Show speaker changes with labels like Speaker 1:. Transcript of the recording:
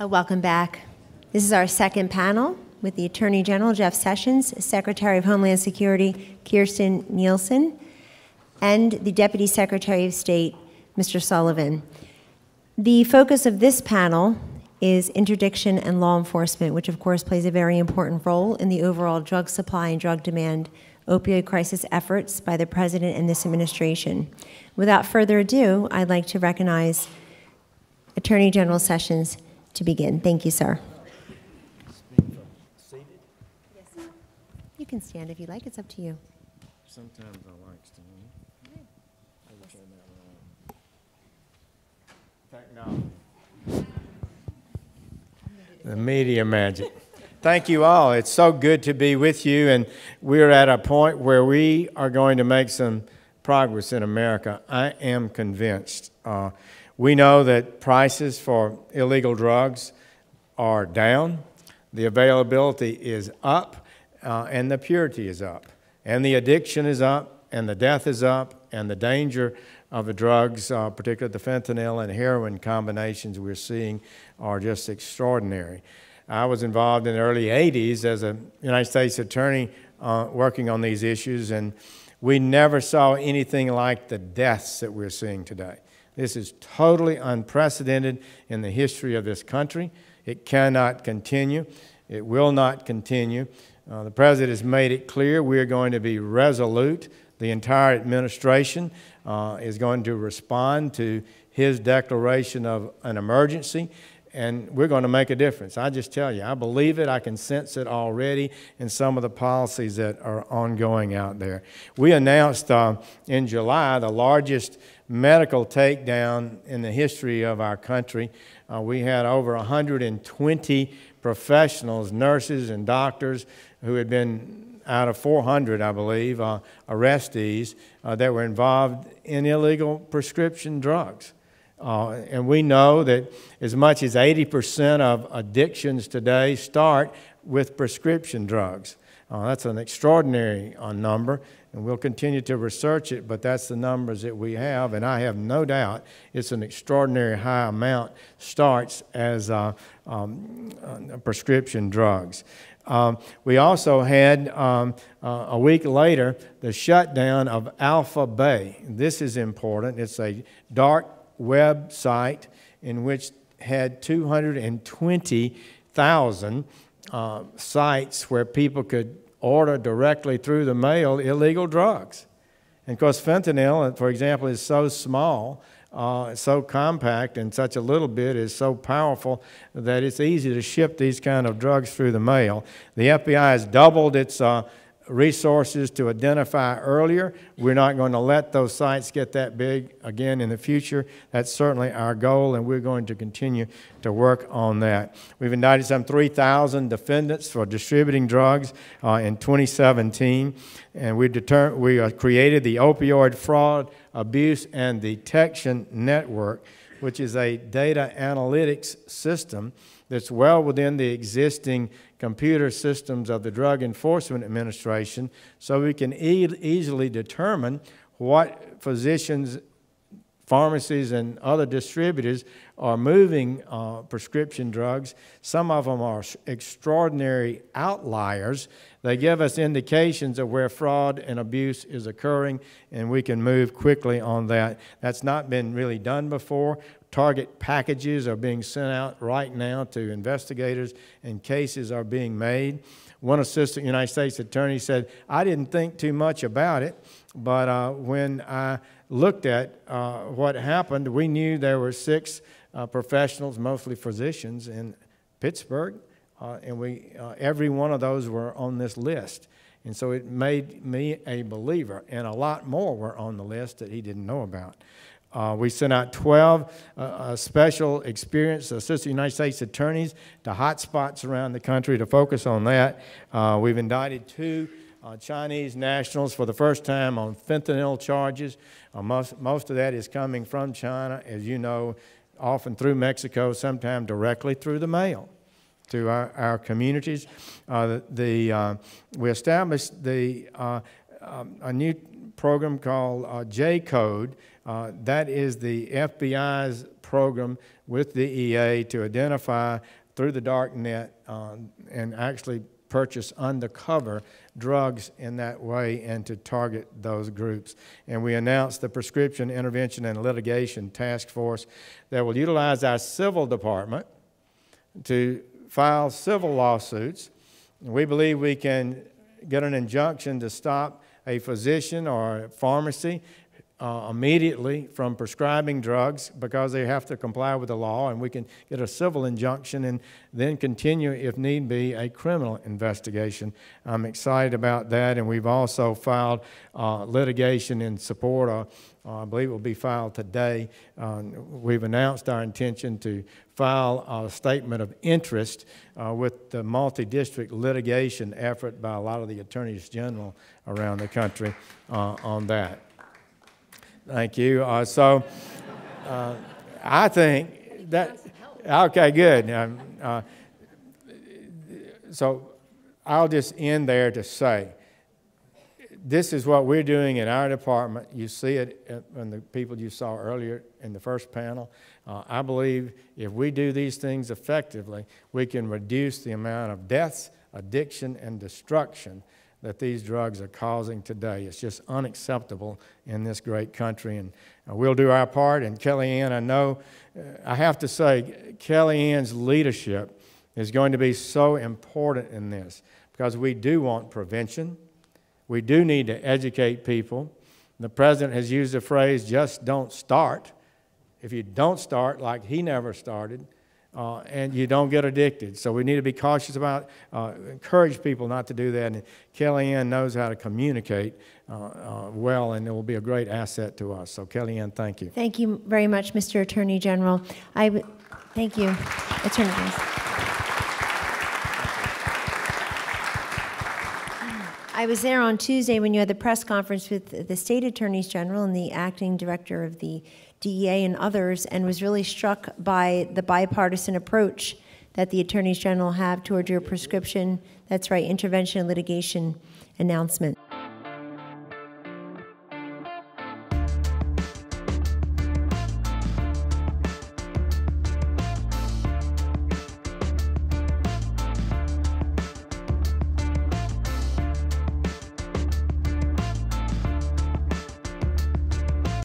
Speaker 1: Welcome back. This is our second panel with the Attorney General, Jeff Sessions, Secretary of Homeland Security, Kirstjen Nielsen, and the Deputy Secretary of State, Mr. Sullivan. The focus of this panel is interdiction and law enforcement, which of course plays a very important role in the overall drug supply and drug demand opioid crisis efforts by the President and this administration. Without further ado, I'd like to recognize Attorney General Sessions to begin. Thank you, sir.
Speaker 2: Seated?
Speaker 1: Yes, sir. You can stand if you like. It's up to you.
Speaker 2: Sometimes I like standing. Technology. The media magic. Thank you all. It's so good to be with you, and we're at a point where we are going to make some progress in America. I am convinced. We know that prices for illegal drugs are down, the availability is up, and the purity is up, and the addiction is up, and the death is up, and the danger of the drugs, particularly the fentanyl and heroin combinations we're seeing, are just extraordinary. I was involved in the early 80s as a United States attorney working on these issues, and we never saw anything like the deaths that we're seeing today. This is totally unprecedented in the history of this country. It cannot continue. It will not continue. The President has made it clear we are going to be resolute. The entire administration is going to respond to his declaration of an emergency, and we're going to make a difference. I just tell you, I believe it. I can sense it already in some of the policies that are ongoing out there. We announced in July the largest medical takedown in the history of our country. We had over 120 professionals, nurses and doctors who had been out of 400, I believe, arrestees that were involved in illegal prescription drugs. And we know that as much as 80% of addictions today start with prescription drugs. That's an extraordinary number, and we'll continue to research it, but that's the numbers that we have, and I have no doubt it's an extraordinary high amount starts as prescription drugs. We also had, a week later, the shutdown of Alpha Bay. This is important. It's a dark web site in which had 220,000 sites where people could order directly through the mail illegal drugs. And of course, fentanyl, for example, is so small, so compact, and such a little bit is so powerful that it's easy to ship these kind of drugs through the mail. The FBI has doubled its resources to identify earlier. We're not going to let those sites get that big again in the future. That's certainly our goal, and we're going to continue to work on that. We've indicted some 3,000 defendants for distributing drugs in 2017, and we created the Opioid Fraud, Abuse, and Detection Network, which is a data analytics system that's well within the existing computer systems of the Drug Enforcement Administration, so we can easily determine what physicians, pharmacies, and other distributors are moving prescription drugs. Some of them are extraordinary outliers. They give us indications of where fraud and abuse is occurring, and we can move quickly on that. That's not been really done before. Target packages are being sent out right now to investigators, and cases are being made. One assistant United States attorney said, I didn't think too much about it, but when I looked at what happened, we knew there were 6 professionals, mostly physicians, in Pittsburgh, and every one of those were on this list. And so it made me a believer, and a lot more were on the list that he didn't know about. We sent out 12 special experienced assistant United States attorneys to hotspots around the country to focus on that. We've indicted 2 Chinese nationals for the first time on fentanyl charges. Most of that is coming from China, as you know, often through Mexico, sometimes directly through the mail to our communities. We established a new program called J-Code. That is the FBI's program with the EA to identify through the dark net and actually purchase undercover drugs in that way and to target those groups. And we announced the Prescription Intervention and Litigation Task Force that will utilize our civil department to file civil lawsuits. We believe we can get an injunction to stop a physician or a pharmacy immediately from prescribing drugs because they have to comply with the law, and we can get a civil injunction and then continue, if need be, a criminal investigation. I'm excited about that, and we've also filed litigation in support. I believe it will be filed today. We've announced our intention to file a statement of interest with the multi-district litigation effort by a lot of the attorneys general around the country on that. Thank you. I think that, okay, good. So I'll just end there to say, this is what we're doing in our department. You see it in the people you saw earlier in the first panel. I believe if we do these things effectively, we can reduce the amount of deaths, addiction, and destruction that these drugs are causing today. It's just unacceptable in this great country, and we'll do our part. And Kellyanne, I know, I have to say, Kellyanne's leadership is going to be so important in this because we do want prevention. We do need to educate people. The president has used the phrase, just don't start. If you don't start, like he never started, and you don't get addicted. So we need to be cautious about, encourage people not to do that. And Kellyanne knows how to communicate well, and it will be a great asset to us. So Kellyanne, thank you.
Speaker 1: Thank you very much, Mr. Attorney General. Thank you, Attorney General. I was there on Tuesday when you had the press conference with the state attorneys general and the acting director of the DEA and others, and was really struck by the bipartisan approach that the attorneys general have toward your prescription, that's right, intervention and litigation announcement.